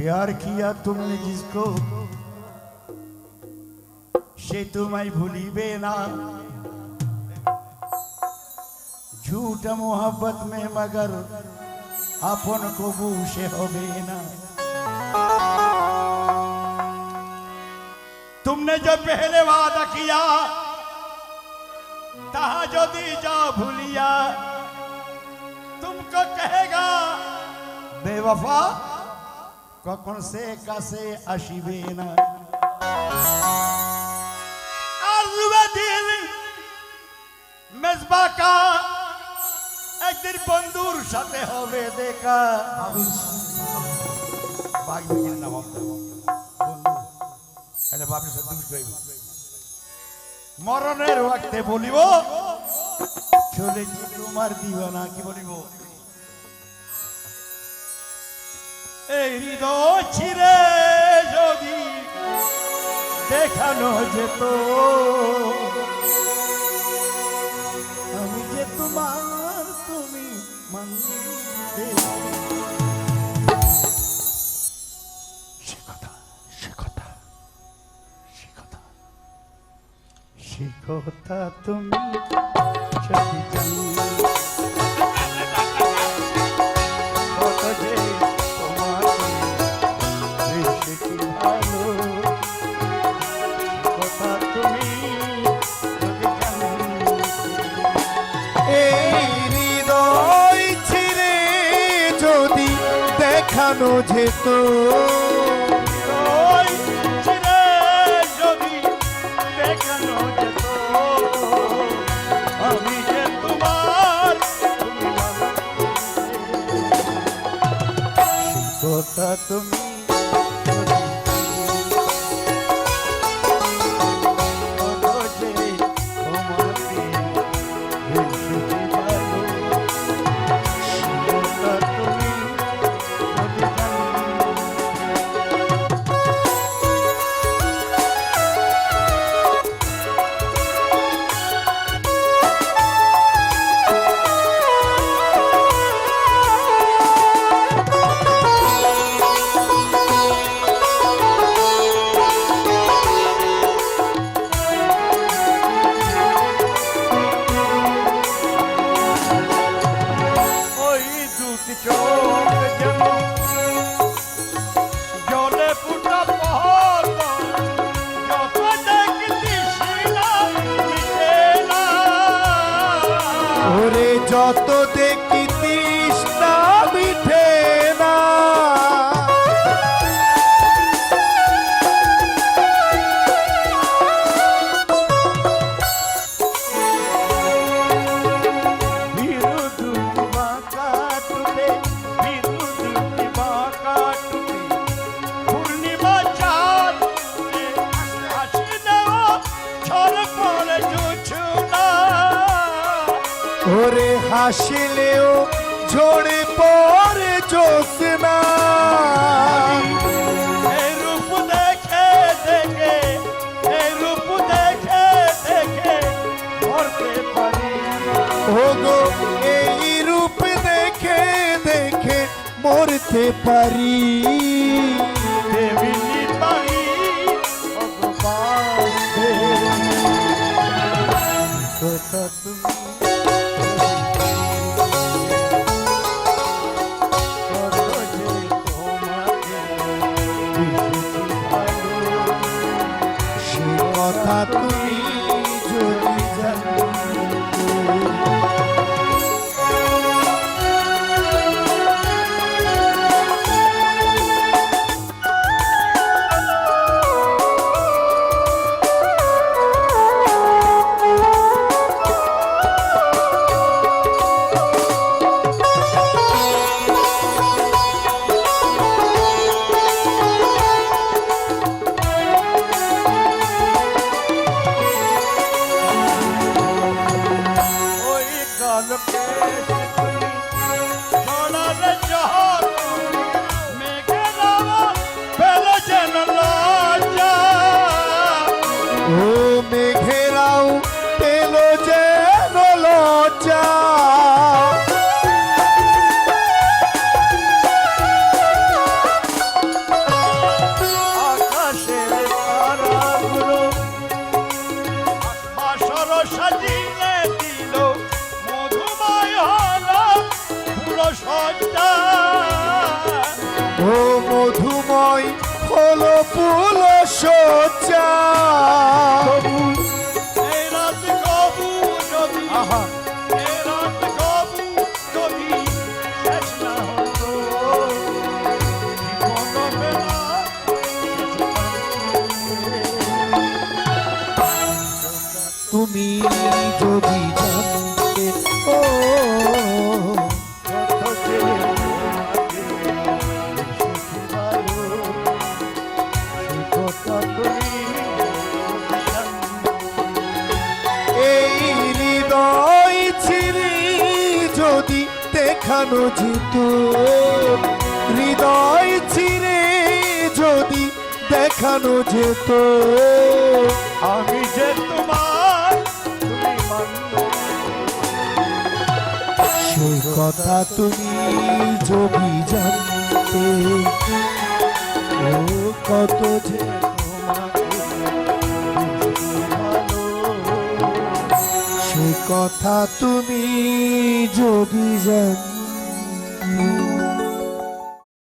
प्यार किया तुमने जिसको से तुम्हें भूलिबे ना झूठ मोहब्बत में मगर अपन कबू से होबे ना। तुमने जो पहले वादा किया तहा जो दी जा भूलिया तुमको कहेगा बेवफा कौन से कासे आशिबे ना। दिल मेजबा का एक दिन बंधुर साथे होबे देखा मरণের ওয়াক্তে বলিব চলেছি তোমার দিওয়ানা কি বলিব এই হৃদয় ছিঁড়ে যদি দেখানো যেত আমি যে তোমার তুমি মানতে সে কথা তুমি যদি জানলে কত যে তোমাকে বেশি ভালো কথা তুমি যদি জানলে এই হৃদয় ছিঁড়ে যদি দেখানো যেত তুমি যত দেখি তৃষ্ণা মিঠে না পূর্ণিমা চাঁদ ওরে হাসিলেও ঝরে পড়ে জ্যোৎস্না এই রূপ দেখে দেখে মরতে পারি ওগো এই রূপ দেখে দেখে মরতে পারি দেবিনী পারি ভগবান কথা তুমি কথা তুমি যদি জানো সোজা এই রাত কবু যদি আহা এই রাত কবু যদি শেষ না হতো জীবন বেলা তুমি যদি জানতে ও কত যে আগে বেশি ভালো সে কথা তুমি এই হৃদয় ছিঁড়ে যদি দেখানো যেত হৃদয় ছিঁড়ে যদি দেখানো যেত আমি যে তোমার তুমি মানবে সেই কথা তুমি যদি জানতে ও কত যে সে কথা তুমি যদি জানতে